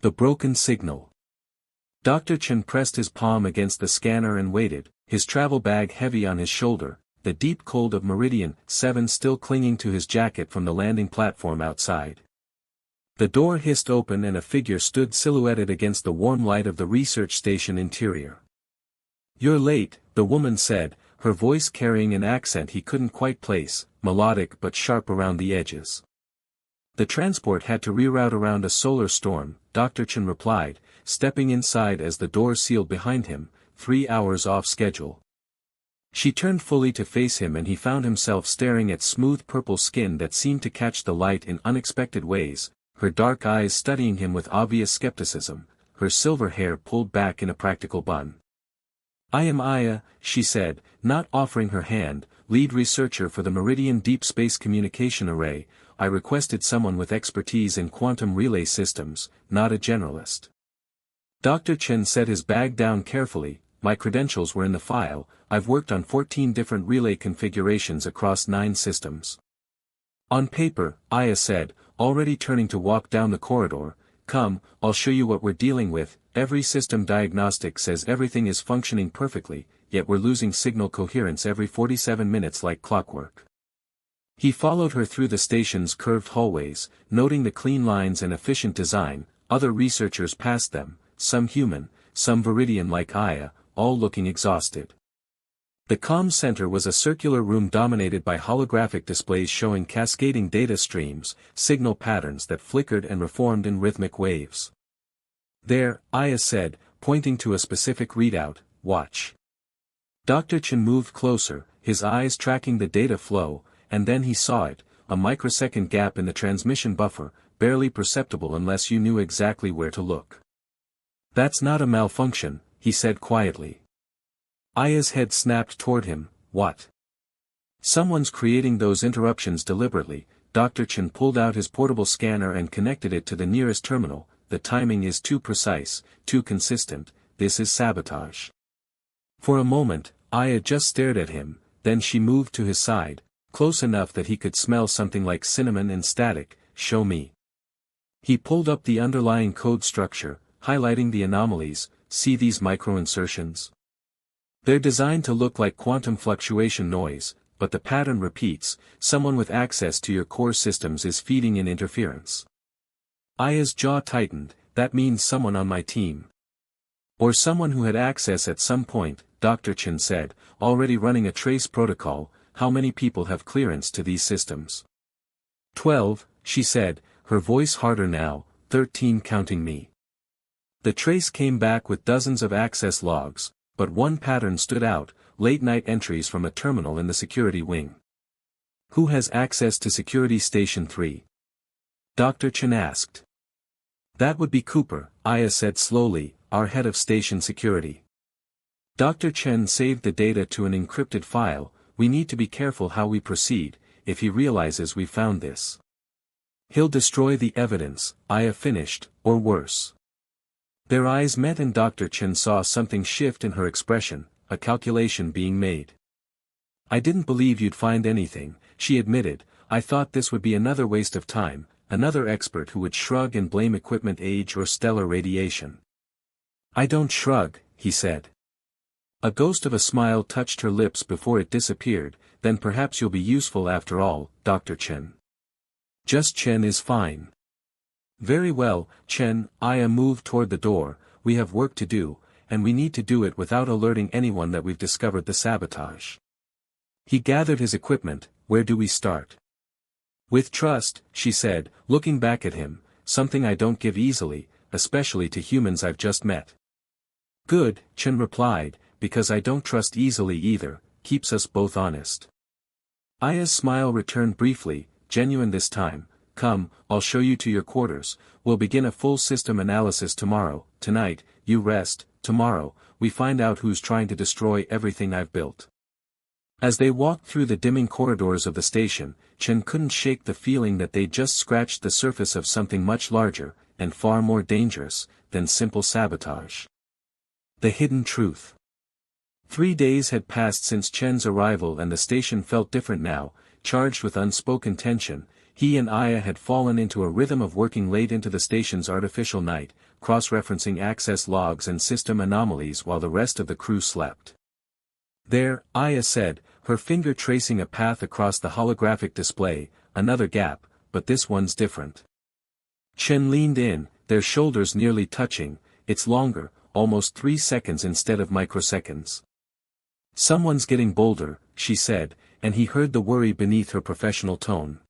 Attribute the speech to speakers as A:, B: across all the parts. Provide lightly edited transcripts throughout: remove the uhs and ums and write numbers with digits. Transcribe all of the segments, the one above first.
A: The broken signal. Dr. Chen pressed his palm against the scanner and waited, his travel bag heavy on his shoulder, the deep cold of Meridian 7 still clinging to his jacket from the landing platform outside. The door hissed open and a figure stood silhouetted against the warm light of the research station interior. "You're late," the woman said, her voice carrying an accent he couldn't quite place, melodic but sharp around the edges. "The transport had to reroute around a solar storm," Dr. Chen replied, stepping inside as the door sealed behind him, 3 hours off schedule. She turned fully to face him and he found himself staring at smooth purple skin that seemed to catch the light in unexpected ways, her dark eyes studying him with obvious skepticism, her silver hair pulled back in a practical bun. "I am Aya," she said, not offering her hand, "lead researcher for the Meridian Deep Space Communication Array. I requested someone with expertise in quantum relay systems, not a generalist." Dr. Chen set his bag down carefully. "My credentials were in the file. I've worked on 14 different relay configurations across 9 systems." "On paper," Aya said, already turning to walk down the corridor, "come, I'll show you what we're dealing with. Every system diagnostic says everything is functioning perfectly, yet we're losing signal coherence every 47 minutes like clockwork." He followed her through the station's curved hallways, noting the clean lines and efficient design. Other researchers passed them, some human, some Viridian like Aya, all looking exhausted. The comm center was a circular room dominated by holographic displays showing cascading data streams, signal patterns that flickered and reformed in rhythmic waves. "There," Aya said, pointing to a specific readout, "watch." Dr. Chen moved closer, his eyes tracking the data flow, and then he saw it, a microsecond gap in the transmission buffer, barely perceptible unless you knew exactly where to look. "That's not a malfunction," he said quietly. Aya's head snapped toward him. "What?" "Someone's creating those interruptions deliberately." Dr. Chen pulled out his portable scanner and connected it to the nearest terminal. "The timing is too precise, too consistent. This is sabotage." For a moment, Aya just stared at him, then she moved to his side, close enough that he could smell something like cinnamon and static. "Show me." He pulled up the underlying code structure, highlighting the anomalies. "See these micro-insertions? They're designed to look like quantum fluctuation noise, but the pattern repeats. Someone with access to your core systems is feeding in interference." Aya's jaw tightened. "That means someone on my team. Or someone who had access at some point," Dr. Chen said, "already running a trace protocol. How many people have clearance to these systems?" 12, she said, her voice harder now, 13 counting me. The trace came back with dozens of access logs, but one pattern stood out, late-night entries from a terminal in the security wing. "Who has access to Security Station 3? Dr. Chen asked. "That would be Cooper," Aya said slowly, "our head of station security." Dr. Chen saved the data to an encrypted file. "We need to be careful how we proceed. If he realizes we found this, he'll destroy the evidence," Aya finished, "or worse." Their eyes met and Dr. Chen saw something shift in her expression, a calculation being made. "I didn't believe you'd find anything," she admitted. "I thought this would be another waste of time, another expert who would shrug and blame equipment age or stellar radiation." "I don't shrug," he said. A ghost of a smile touched her lips before it disappeared. "Then perhaps you'll be useful after all, Dr. Chen." "Just Chen is fine." "Very well, Chen." Aya moved toward the door. "We have work to do, and we need to do it without alerting anyone that we've discovered the sabotage." He gathered his equipment. "Where do we start?" "With trust," she said, looking back at him, "something I don't give easily, especially to humans I've just met." "Good," Chen replied, "because I don't trust easily either. Keeps us both honest." Aya's smile returned briefly, genuine this time. "Come, I'll show you to your quarters. We'll begin a full system analysis tomorrow. Tonight, you rest. Tomorrow, we find out who's trying to destroy everything I've built." As they walked through the dimming corridors of the station, Chen couldn't shake the feeling that they'd just scratched the surface of something much larger, and far more dangerous, than simple sabotage. The hidden truth. 3 days had passed since Chen's arrival and the station felt different now, charged with unspoken tension. He and Aya had fallen into a rhythm of working late into the station's artificial night, cross-referencing access logs and system anomalies while the rest of the crew slept. "There," Aya said, her finger tracing a path across the holographic display, "another gap, but this one's different." Chen leaned in, their shoulders nearly touching. "It's longer, almost 3 seconds instead of microseconds." "Someone's getting bolder," she said, and he heard the worry beneath her professional tone.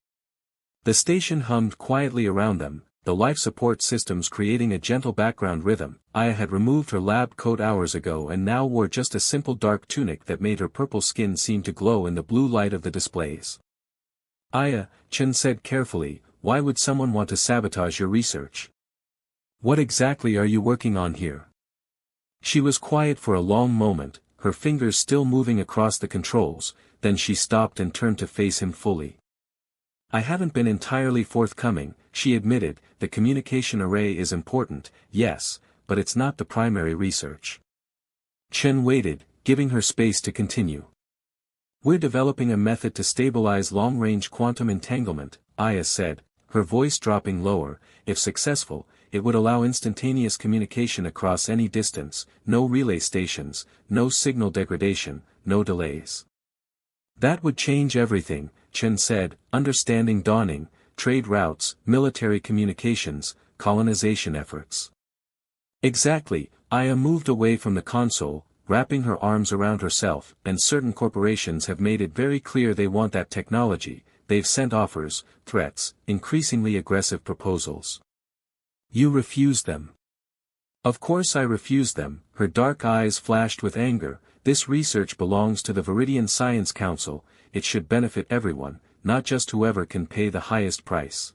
A: The station hummed quietly around them, the life support systems creating a gentle background rhythm. Aya had removed her lab coat hours ago and now wore just a simple dark tunic that made her purple skin seem to glow in the blue light of the displays. "Aya," Chen said carefully, "why would someone want to sabotage your research? What exactly are you working on here?" She was quiet for a long moment, her fingers still moving across the controls, then she stopped and turned to face him fully. "I haven't been entirely forthcoming," she admitted. "The communication array is important, yes, but it's not the primary research." Chen waited, giving her space to continue. "We're developing a method to stabilize long-range quantum entanglement," Aya said, her voice dropping lower. "If successful, it would allow instantaneous communication across any distance, no relay stations, no signal degradation, no delays." "That would change everything," Chen said, understanding dawning, "trade routes, military communications, colonization efforts." "Exactly." Aya moved away from the console, wrapping her arms around herself, "and certain corporations have made it very clear they want that technology. They've sent offers, threats, increasingly aggressive proposals. You refused them." "Of course I refused them." Her dark eyes flashed with anger. "This research belongs to the Viridian Science Council. It should benefit everyone, not just whoever can pay the highest price."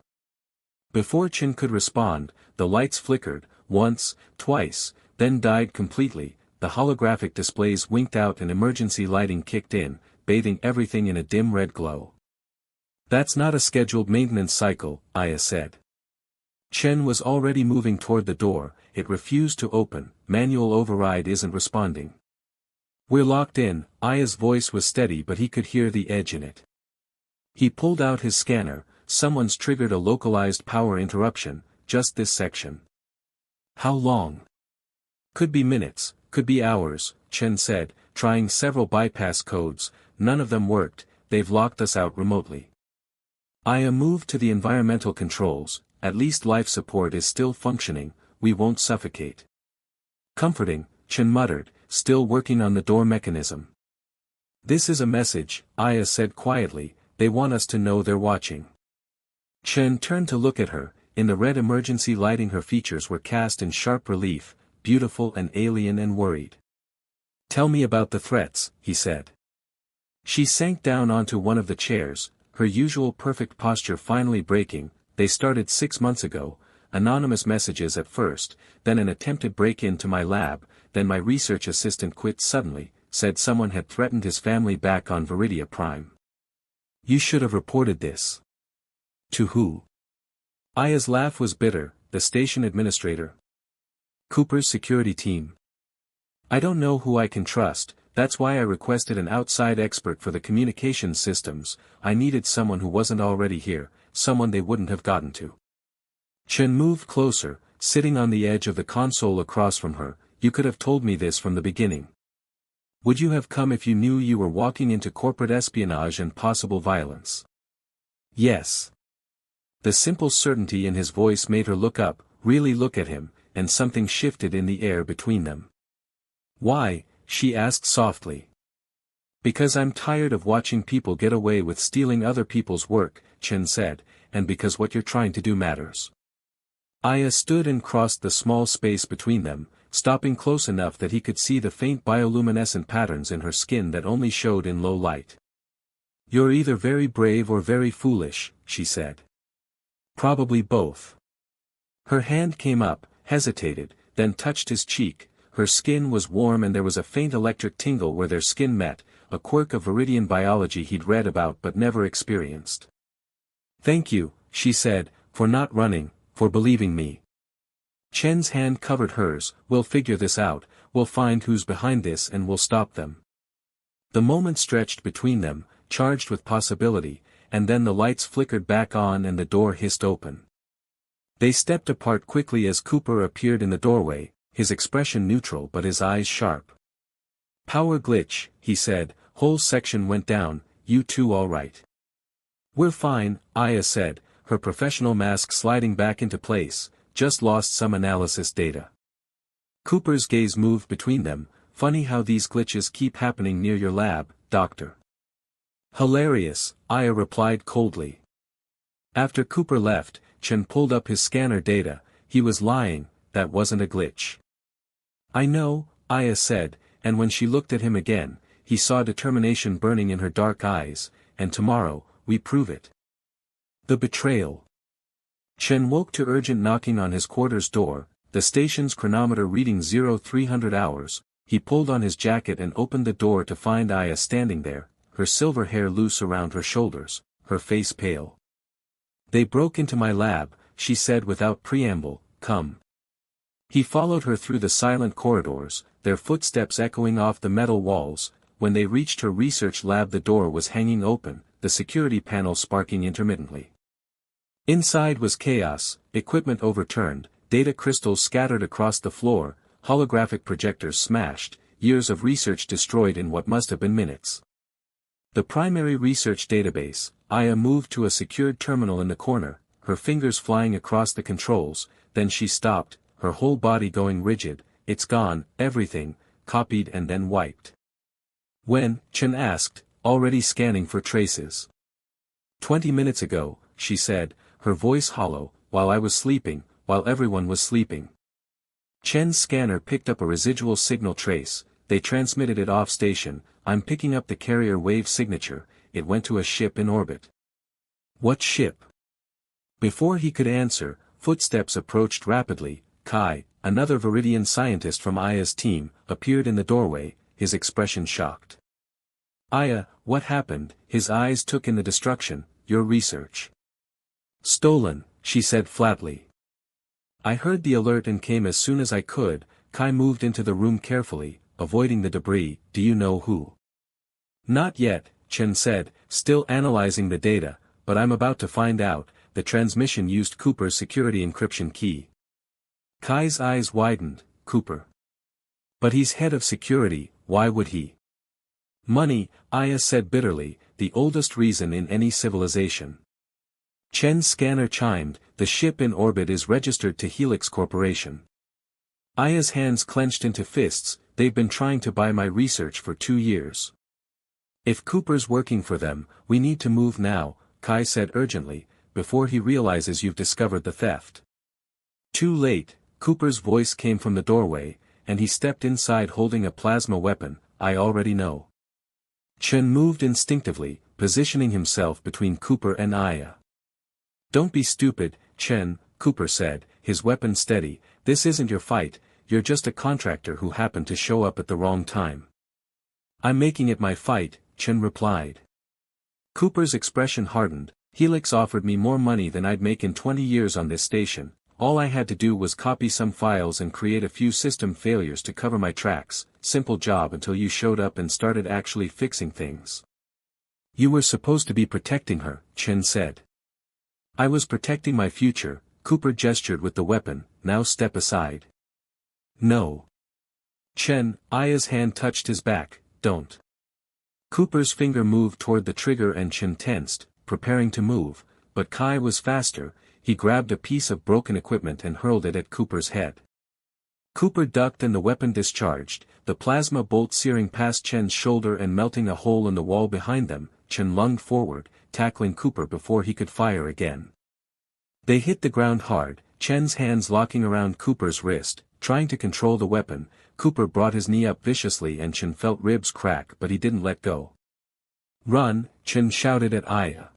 A: Before Chen could respond, the lights flickered, once, twice, then died completely. The holographic displays winked out and emergency lighting kicked in, bathing everything in a dim red glow. "That's not a scheduled maintenance cycle," Aya said. Chen was already moving toward the door. "It refused to open, manual override isn't responding." "We're locked in." Aya's voice was steady but he could hear the edge in it. He pulled out his scanner. "Someone's triggered a localized power interruption, just this section." "How long?" "Could be minutes, could be hours," Chen said, trying several bypass codes. "None of them worked. They've locked us out remotely." Aya moved to the environmental controls. "At least life support is still functioning, we won't suffocate." "Comforting," Chen muttered, still working on the door mechanism. "This is a message," Aya said quietly. "They want us to know they're watching." Chen turned to look at her. In the red emergency lighting her features were cast in sharp relief, beautiful and alien and worried. "Tell me about the threats," he said. She sank down onto one of the chairs, her usual perfect posture finally breaking. "They started 6 months ago, anonymous messages at first, then an attempted break-in to my lab, then my research assistant quit suddenly, said someone had threatened his family back on Viridia Prime." "You should have reported this." "To who?" Aya's laugh was bitter. "The station administrator. Cooper's security team. I don't know who I can trust. That's why I requested an outside expert for the communications systems. I needed someone who wasn't already here, someone they wouldn't have gotten to." Chen moved closer, sitting on the edge of the console across from her. "You could have told me this from the beginning. Would you have come if you knew you were walking into corporate espionage and possible violence?" "Yes." The simple certainty in his voice made her look up, really look at him, and something shifted in the air between them. "Why?" she asked softly. "Because I'm tired of watching people get away with stealing other people's work," Chen said, "and because what you're trying to do matters." Aya stood and crossed the small space between them, stopping close enough that he could see the faint bioluminescent patterns in her skin that only showed in low light. "You're either very brave or very foolish," she said. "Probably both." Her hand came up, hesitated, then touched his cheek. Her skin was warm and there was a faint electric tingle where their skin met, a quirk of Viridian biology he'd read about but never experienced. "Thank you," she said, "for not running, for believing me." Chen's hand covered hers. "We'll figure this out, we'll find who's behind this and we'll stop them." The moment stretched between them, charged with possibility, and then the lights flickered back on and the door hissed open. They stepped apart quickly as Cooper appeared in the doorway, his expression neutral but his eyes sharp. "Power glitch," he said, "whole section went down, you two all right?" "We're fine," Aya said, her professional mask sliding back into place, "just lost some analysis data." Cooper's gaze moved between them. "Funny how these glitches keep happening near your lab, Doctor." "Hilarious," Aya replied coldly. After Cooper left, Chen pulled up his scanner data. He was lying, that wasn't a glitch. "I know," Aya said, and when she looked at him again, he saw determination burning in her dark eyes, "and tomorrow, we prove it." The betrayal. Chen woke to urgent knocking on his quarters door, the station's chronometer reading 0300 hours. He pulled on his jacket and opened the door to find Aya standing there, her silver hair loose around her shoulders, her face pale. "They broke into my lab," she said without preamble, "come." He followed her through the silent corridors, their footsteps echoing off the metal walls. When they reached her research lab, the door was hanging open, the security panel sparking intermittently. Inside was chaos, equipment overturned, data crystals scattered across the floor, holographic projectors smashed, years of research destroyed in what must have been minutes. The primary research database. Aya moved to a secured terminal in the corner, her fingers flying across the controls, then she stopped, her whole body going rigid. "It's gone, everything, copied and then wiped." "When?" Chen asked, already scanning for traces. 20 minutes ago, she said, her voice hollow, "while I was sleeping, while everyone was sleeping." Chen's scanner picked up a residual signal trace. "They transmitted it off station. I'm picking up the carrier wave signature. It went to a ship in orbit." "What ship?" Before he could answer, footsteps approached rapidly. Kai, another Viridian scientist from Aya's team, appeared in the doorway, his expression shocked. "Aya, what happened?" His eyes took in the destruction. "Your research." "Stolen," she said flatly. "I heard the alert and came as soon as I could." Kai moved into the room carefully, avoiding the debris. "Do you know who?" "Not yet," Chen said, still analyzing the data, "but I'm about to find out." The transmission used Cooper's security encryption key. Kai's eyes widened. "Cooper? But he's head of security, why would he?" "Money," Aya said bitterly, "the oldest reason in any civilization." Chen's scanner chimed. "The ship in orbit is registered to Helix Corporation." Aya's hands clenched into fists. "They've been trying to buy my research for 2 years. If Cooper's working for them, we need to move now," Kai said urgently, "before he realizes you've discovered the theft." "Too late," Cooper's voice came from the doorway, and he stepped inside holding a plasma weapon. "I already know." Chen moved instinctively, positioning himself between Cooper and Aya. "Don't be stupid, Chen," Cooper said, his weapon steady. "This isn't your fight, you're just a contractor who happened to show up at the wrong time." "I'm making it my fight," Chen replied. Cooper's expression hardened. "Helix offered me more money than I'd make in 20 years on this station. All I had to do was copy some files and create a few system failures to cover my tracks. Simple job until you showed up and started actually fixing things." "You were supposed to be protecting her," Chen said. "I was protecting my future," Cooper gestured with the weapon. "Now step aside." "No." Chen, Aya's hand touched his back. "Don't." Cooper's finger moved toward the trigger and Chen tensed, preparing to move, but Kai was faster. He grabbed a piece of broken equipment and hurled it at Cooper's head. Cooper ducked and the weapon discharged, the plasma bolt searing past Chen's shoulder and melting a hole in the wall behind them. Chen lunged forward, tackling Cooper before he could fire again. They hit the ground hard, Chen's hands locking around Cooper's wrist, trying to control the weapon. Cooper brought his knee up viciously and Chen felt ribs crack, but he didn't let go. "Run," Chen shouted at Aya.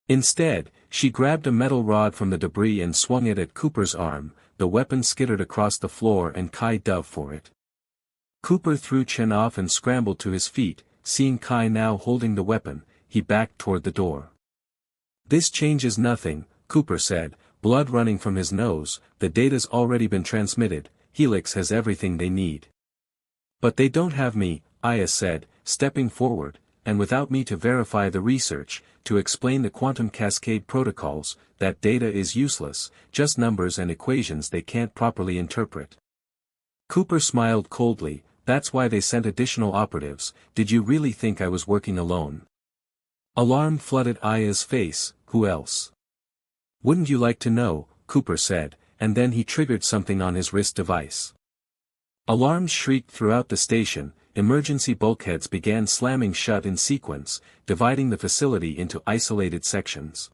A: Instead, she grabbed a metal rod from the debris and swung it at Cooper's arm. The weapon skittered across the floor and Kai dove for it. Cooper threw Chen off and scrambled to his feet. Seeing Kai now holding the weapon, he backed toward the door. "This changes nothing," Cooper said, blood running from his nose. "The data's already been transmitted. Helix has everything they need." "But they don't have me," Aya said, stepping forward. and without me to verify the research, to explain the quantum cascade protocols, that data is useless, just numbers and equations they can't properly interpret. Cooper smiled coldly. That's why they sent additional operatives. Did you really think I was working alone? Alarm flooded Aya's face. Who else? Wouldn't you like to know? Cooper said, and then he triggered something on his wrist device. Alarms shrieked throughout the station, emergency bulkheads began slamming shut in sequence, dividing the facility into isolated sections.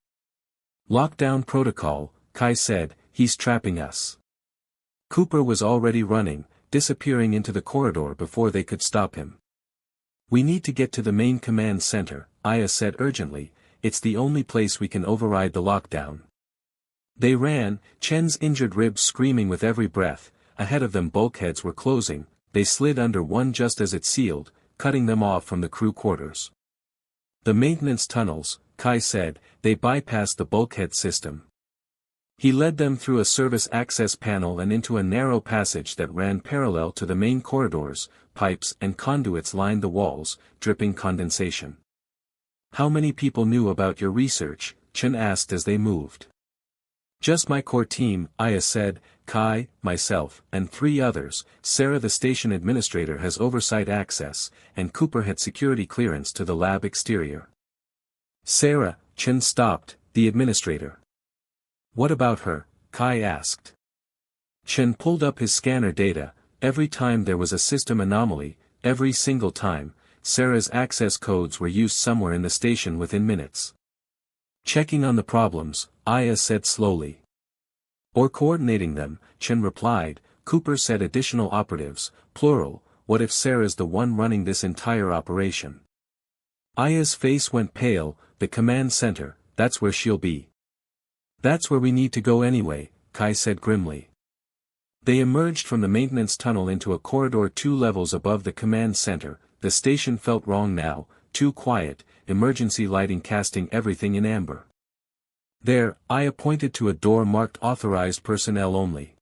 A: Lockdown protocol, Kai said, he's trapping us. Cooper was already running, disappearing into the corridor before they could stop him. We need to get to the main command center, Aya said urgently, it's the only place we can override the lockdown. They ran, Chen's injured ribs screaming with every breath. Ahead of them bulkheads were closing, they slid under one just as it sealed, cutting them off from the crew quarters. The maintenance tunnels, Kai said, they bypassed the bulkhead system. He led them through a service access panel and into a narrow passage that ran parallel to the main corridors. Pipes and conduits lined the walls, dripping condensation. How many people knew about your research? Chen asked as they moved. Just my core team, Aya said, Kai, myself, and 3 others. Sarah the station administrator has oversight access, and Cooper had security clearance to the lab exterior. Sarah, Chen stopped, the administrator. What about her? Kai asked. Chen pulled up his scanner data. Every time there was a system anomaly, every single time, Sarah's access codes were used somewhere in the station within minutes. Checking on the problems, Aya said slowly. Or coordinating them, Chen replied. Cooper said additional operatives, plural. What if Sarah's the one running this entire operation? Aya's face went pale. The command center, that's where she'll be. That's where we need to go anyway, Kai said grimly. They emerged from the maintenance tunnel into a corridor 2 levels above the command center. The station felt wrong now, too quiet, emergency lighting casting everything in amber. There, Aya pointed to a door marked authorized personnel only.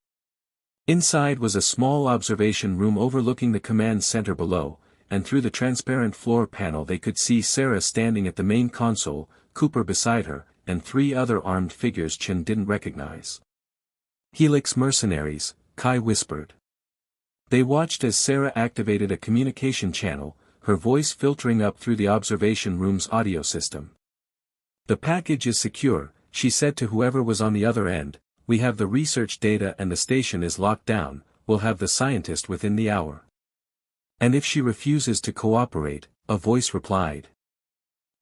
A: Inside was a small observation room overlooking the command center below, and through the transparent floor panel they could see Sarah standing at the main console, Cooper beside her, and 3 other armed figures Chen didn't recognize. Helix mercenaries, Kai whispered. They watched as Sarah activated a communication channel, her voice filtering up through the observation room's audio system. The package is secure, she said to whoever was on the other end. We have the research data and the station is locked down. We'll have the scientist within the hour. And if she refuses to cooperate, a voice replied.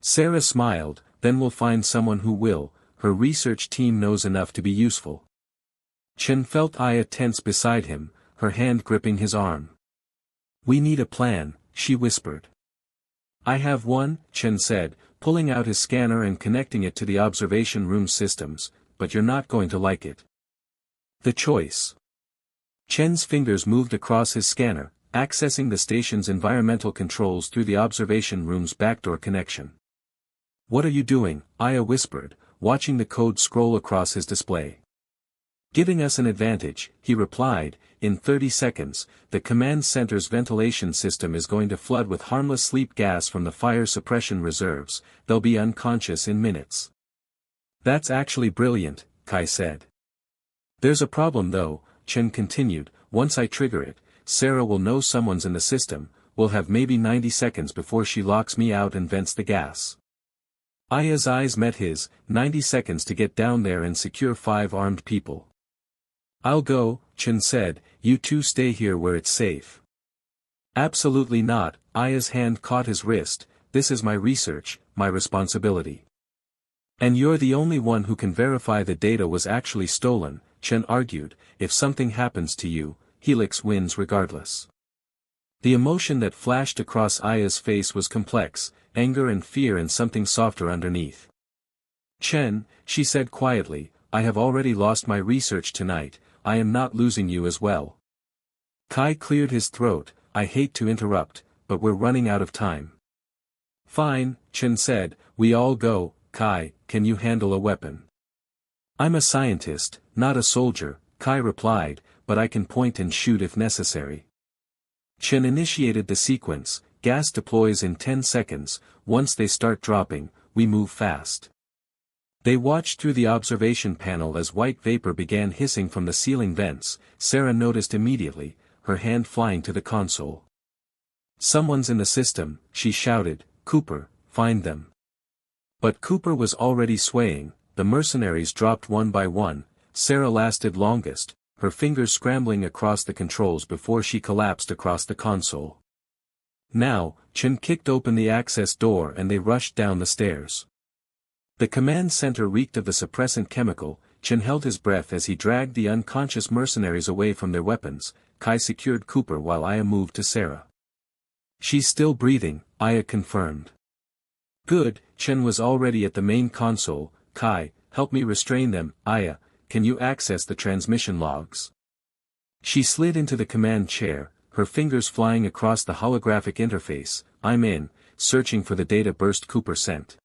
A: Sarah smiled, then we'll find someone who will. Her research team knows enough to be useful. Chen felt Aya tense beside him, her hand gripping his arm. We need a plan, she whispered. I have one, Chen said, pulling out his scanner and connecting it to the observation room systems, but you're not going to like it. The choice. Chen's fingers moved across his scanner, accessing the station's environmental controls through the observation room's backdoor connection. What are you doing? Aya whispered, watching the code scroll across his display. Giving us an advantage, he replied. In 30 seconds, the command center's ventilation system is going to flood with harmless sleep gas from the fire suppression reserves. They'll be unconscious in minutes. That's actually brilliant, Kai said. There's a problem though, Chen continued. Once I trigger it, Sarah will know someone's in the system. We'll have maybe 90 seconds before she locks me out and vents the gas. Aya's eyes met his. 90 seconds to get down there and secure 5 armed people. I'll go, Chen said. You 2 stay here where it's safe. Absolutely not. Aya's hand caught his wrist. This is my research, my responsibility. And you're the only one who can verify the data was actually stolen, Chen argued. If something happens to you, Helix wins regardless. The emotion that flashed across Aya's face was complex, anger and fear and something softer underneath. Chen, she said quietly, I have already lost my research tonight. I am not losing you as well. Kai cleared his throat. I hate to interrupt, but we're running out of time. Fine, Chen said, we all go. Kai, can you handle a weapon? I'm a scientist, not a soldier, Kai replied, but I can point and shoot if necessary. Chen initiated the sequence, gas deploys in 10 seconds, once they start dropping, we move fast. They watched through the observation panel as white vapor began hissing from the ceiling vents. Sarah noticed immediately, her hand flying to the console. "Someone's in the system," she shouted. "Cooper, find them." But Cooper was already swaying. The mercenaries dropped one by one. Sarah lasted longest, her fingers scrambling across the controls before she collapsed across the console. Now, Chen kicked open the access door and they rushed down the stairs. The command center reeked of the suppressant chemical. Chen held his breath as he dragged the unconscious mercenaries away from their weapons. Kai secured Cooper while Aya moved to Sarah. "She's still breathing," Aya confirmed. "Good." Chen was already at the main console. "Kai, help me restrain them." "Aya, can you access the transmission logs?" She slid into the command chair, her fingers flying across the holographic interface. "I'm in," searching for the data burst Cooper sent.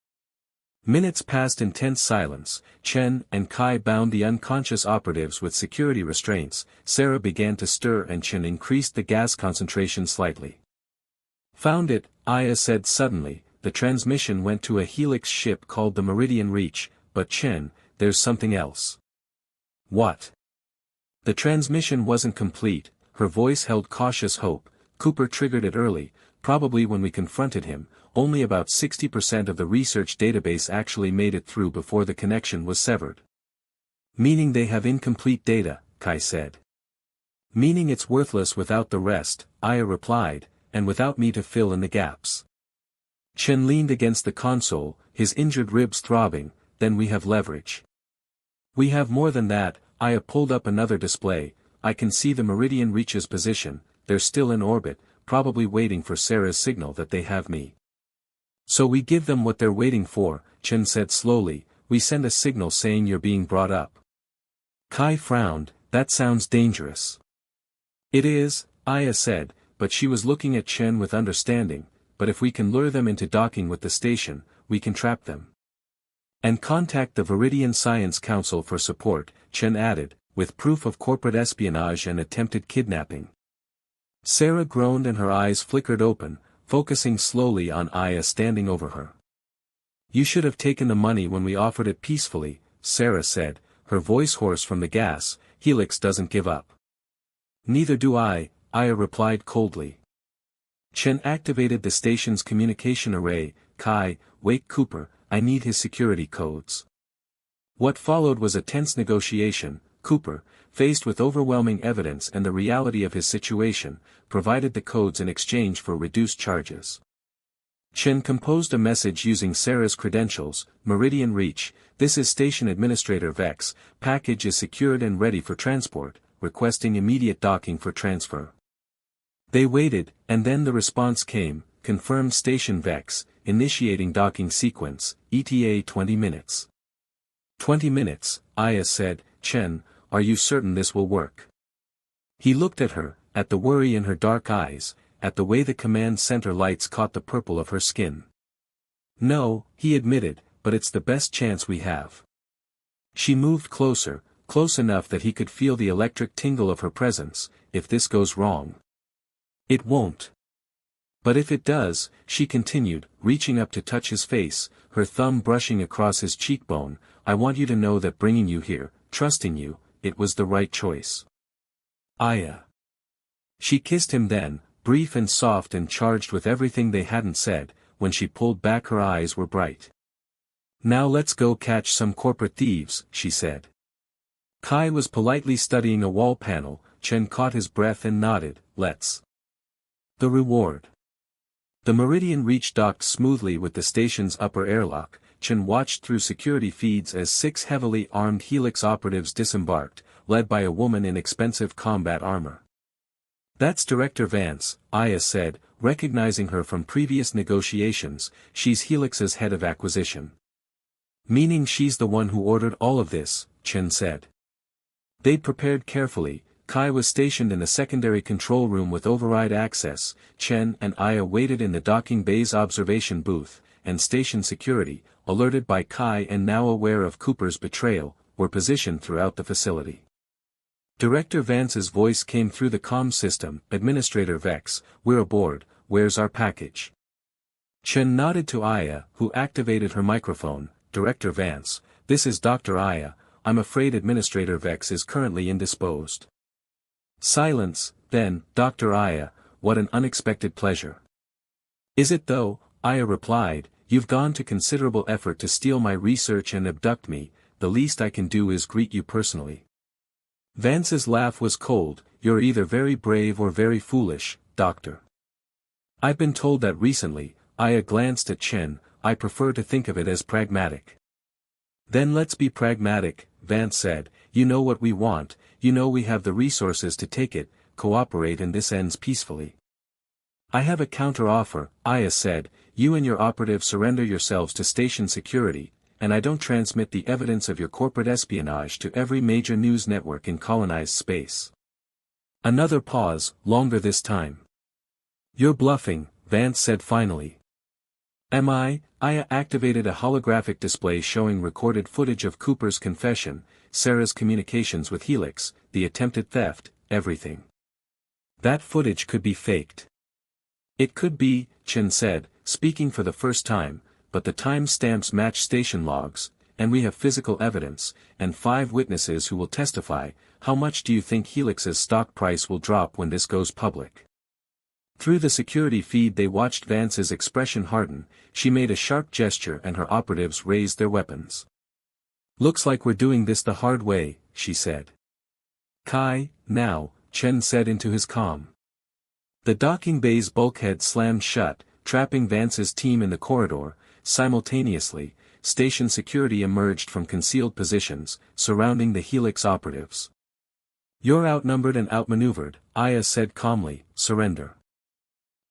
A: Minutes passed in tense silence. Chen and Kai bound the unconscious operatives with security restraints. Sarah began to stir and Chen increased the gas concentration slightly. "Found it," Aya said suddenly. "The transmission went to a helix ship called the Meridian Reach, but Chen, there's something else." "What?" The transmission wasn't complete. Her voice held cautious hope. "Cooper triggered it early, probably when we confronted him. Only about 60% of the research database actually made it through before the connection was severed." "Meaning they have incomplete data," Kai said. "Meaning it's worthless without the rest," Aya replied, "and without me to fill in the gaps." Chen leaned against the console, his injured ribs throbbing. "Then we have leverage." "We have more than that." Aya pulled up another display. "I can see the Meridian Reach's position. They're still in orbit, probably waiting for Sarah's signal that they have me." "So we give them what they're waiting for," Chen said slowly. "We send a signal saying you're being brought up." Kai frowned. "That sounds dangerous." "It is," Aya said, but she was looking at Chen with understanding. "But if we can lure them into docking with the station, we can trap them." "And contact the Viridian Science Council for support," Chen added, "with proof of corporate espionage and attempted kidnapping." Sarah groaned and her eyes flickered open, focusing slowly on Aya standing over her. "You should have taken the money when we offered it peacefully," Sarah said, her voice hoarse from the gas. "Helix doesn't give up." "Neither do I," Aya replied coldly. Chen activated the station's communication array. "Kai, wake Cooper, I need his security codes." What followed was a tense negotiation. Cooper, faced with overwhelming evidence and the reality of his situation, provided the codes in exchange for reduced charges. Chen composed a message using Sarah's credentials. "Meridian Reach, this is Station Administrator Vex, package is secured and ready for transport, requesting immediate docking for transfer." They waited, and then the response came. "Confirmed Station Vex, initiating docking sequence, ETA 20 minutes. 20 minutes, Aya said. "Chen, are you certain this will work?" He looked at her, at the worry in her dark eyes, at the way the command center lights caught the purple of her skin. "No," he admitted, "but it's the best chance we have." She moved closer, close enough that he could feel the electric tingle of her presence. "If this goes wrong." "It won't." "But if it does," she continued, reaching up to touch his face, her thumb brushing across his cheekbone, "I want you to know that bringing you here, trusting you, it was the right choice." "Aya." She kissed him then, brief and soft and charged with everything they hadn't said. When she pulled back her eyes were bright. "Now let's go catch some corporate thieves," she said. Kai was politely studying a wall panel. Chen caught his breath and nodded. "Let's." The reward. The Meridian Reach docked smoothly with the station's upper airlock. Chen watched through security feeds as 6 heavily armed Helix operatives disembarked, led by a woman in expensive combat armor. "That's Director Vance," Aya said, recognizing her from previous negotiations. "She's Helix's head of acquisition." "Meaning she's the one who ordered all of this," Chen said. They'd prepared carefully. Kai was stationed in the secondary control room with override access. Chen and Aya waited in the docking bay's observation booth, and station security, alerted by Kai and now aware of Cooper's betrayal, were positioned throughout the facility. Director Vance's voice came through the comm system. "Administrator Vex, we're aboard, where's our package? Chen nodded to Aya, who activated her microphone. Director Vance, this is Dr. Aya, I'm afraid Administrator Vex is currently indisposed. Silence, then, Dr. Aya, what an unexpected pleasure. Is it though? Aya replied, you've gone to considerable effort to steal my research and abduct me, the least I can do is greet you personally. Vance's laugh was cold, you're either very brave or very foolish, Doctor. I've been told that recently. Aya glanced at Chen, I prefer to think of it as pragmatic. Then let's be pragmatic, Vance said, you know what we want, you know we have the resources to take it, cooperate and this ends peacefully. I have a counter-offer, Aya said, you and your operative surrender yourselves to station security, and I don't transmit the evidence of your corporate espionage to every major news network in colonized space. Another pause, longer this time. You're bluffing, Vance said finally. Am I? Aya activated a holographic display showing recorded footage of Cooper's confession, Sarah's communications with Helix, the attempted theft, everything. That footage could be faked. It could be, Chen said, speaking for the first time, but the time stamps match station logs, and we have physical evidence, and 5 witnesses who will testify. How much do you think Helix's stock price will drop when this goes public? Through the security feed they watched Vance's expression harden, she made a sharp gesture and her operatives raised their weapons. Looks like we're doing this the hard way, she said. Kai, now, Chen said into his comm. The docking bay's bulkhead slammed shut, trapping Vance's team in the corridor. Simultaneously, station security emerged from concealed positions, surrounding the Helix operatives. You're outnumbered and outmaneuvered, Aya said calmly, surrender.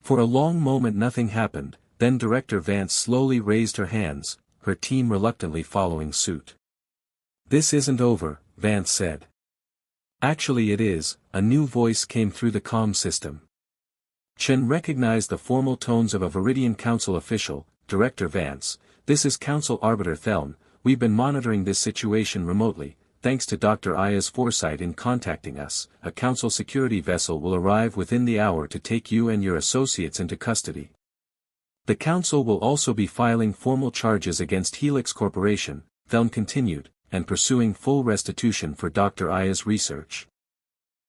A: For a long moment nothing happened, then Director Vance slowly raised her hands, her team reluctantly following suit. This isn't over, Vance said. Actually it is, a new voice came through the comm system. Chen recognized the formal tones of a Viridian Council official. Director Vance, this is Council Arbiter Thelm, we've been monitoring this situation remotely. Thanks to Dr. Aya's foresight in contacting us, a Council security vessel will arrive within the hour to take you and your associates into custody. The Council will also be filing formal charges against Helix Corporation, Thelm continued, and pursuing full restitution for Dr. Aya's research.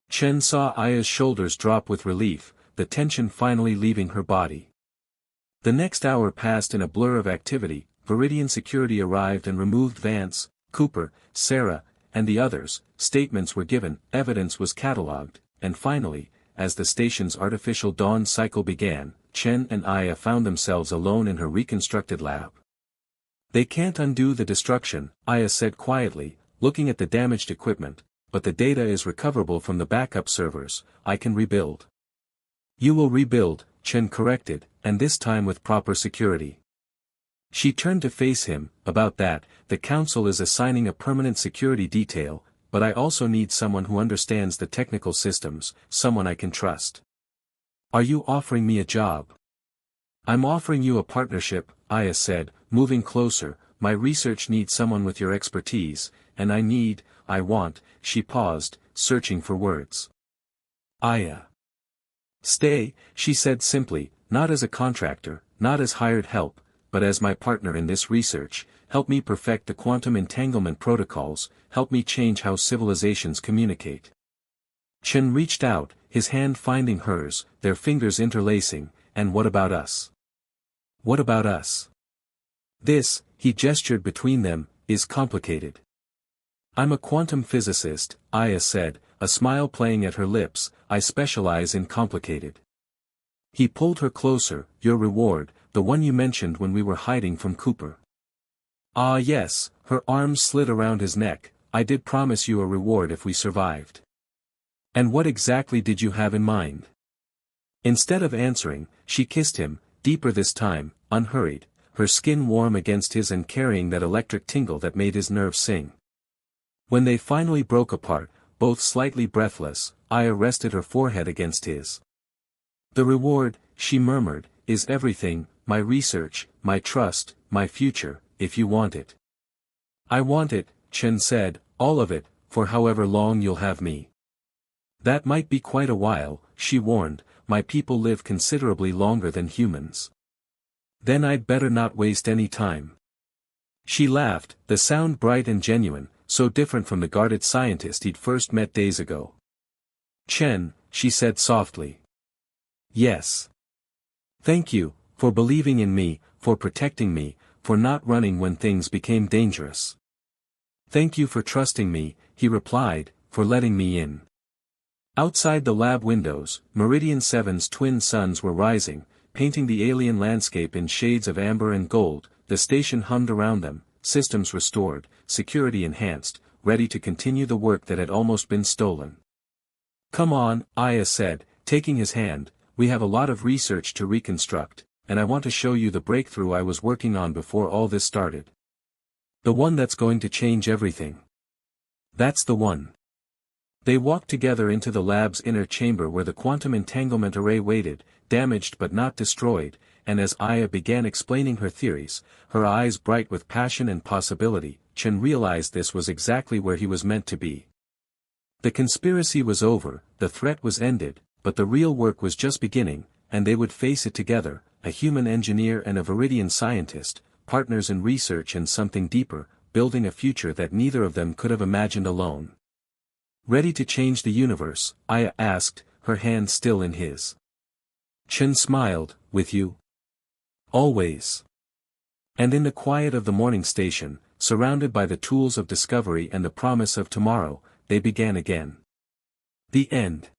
A: Chen saw Aya's shoulders drop with relief, the tension finally leaving her body. The next hour passed in a blur of activity. Viridian security arrived and removed Vance, Cooper, Sarah, and the others. Statements were given, evidence was catalogued, and finally, as the station's artificial dawn cycle began, Chen and Aya found themselves alone in her reconstructed lab. They can't undo the destruction, Aya said quietly, looking at the damaged equipment, but the data is recoverable from the backup servers. I can rebuild. You will rebuild, Chen corrected, and this time with proper security. She turned to face him. About that, the Council is assigning a permanent security detail, but I also need someone who understands the technical systems, someone I can trust. Are you offering me a job? I'm offering you a partnership, Aya said, moving closer. My research needs someone with your expertise, and I want, she paused, searching for words. Aya. Stay, she said simply, not as a contractor, not as hired help, but as my partner in this research. Help me perfect the quantum entanglement protocols, help me change how civilizations communicate. Chen reached out, his hand finding hers, their fingers interlacing. And what about us? What about us? This, he gestured between them, is complicated. I'm a quantum physicist, Aya said, a smile playing at her lips. I specialize in complicated. He pulled her closer. Your reward, the one you mentioned when we were hiding from Cooper. Ah yes, her arms slid around his neck. I did promise you a reward if we survived. And what exactly did you have in mind? Instead of answering, she kissed him, deeper this time, unhurried, her skin warm against his and carrying that electric tingle that made his nerves sing. When they finally broke apart, both slightly breathless, Aya rested her forehead against his. The reward, she murmured, is everything, my research, my trust, my future, if you want it. I want it, Chen said, all of it, for however long you'll have me. That might be quite a while, she warned. My people live considerably longer than humans. Then I'd better not waste any time. She laughed, the sound bright and genuine, so different from the guarded scientist he'd first met days ago. Chen, she said softly. Yes. Thank you, for believing in me, for protecting me, for not running when things became dangerous. Thank you for trusting me, he replied, for letting me in. Outside the lab windows, Meridian 7's twin suns were rising, painting the alien landscape in shades of amber and gold. The station hummed around them, systems restored, security enhanced, ready to continue the work that had almost been stolen. Come on, Aya said, taking his hand, we have a lot of research to reconstruct, and I want to show you the breakthrough I was working on before all this started. The one that's going to change everything. That's the one. They walked together into the lab's inner chamber where the quantum entanglement array waited, damaged but not destroyed, and as Aya began explaining her theories, her eyes bright with passion and possibility, Chen realized this was exactly where he was meant to be. The conspiracy was over, the threat was ended, but the real work was just beginning, and they would face it together, a human engineer and a Viridian scientist, partners in research and something deeper, building a future that neither of them could have imagined alone. Ready to change the universe? Aya asked, her hand still in his. Chen smiled, with you? Always. And in the quiet of the morning station, surrounded by the tools of discovery and the promise of tomorrow, they began again. The end.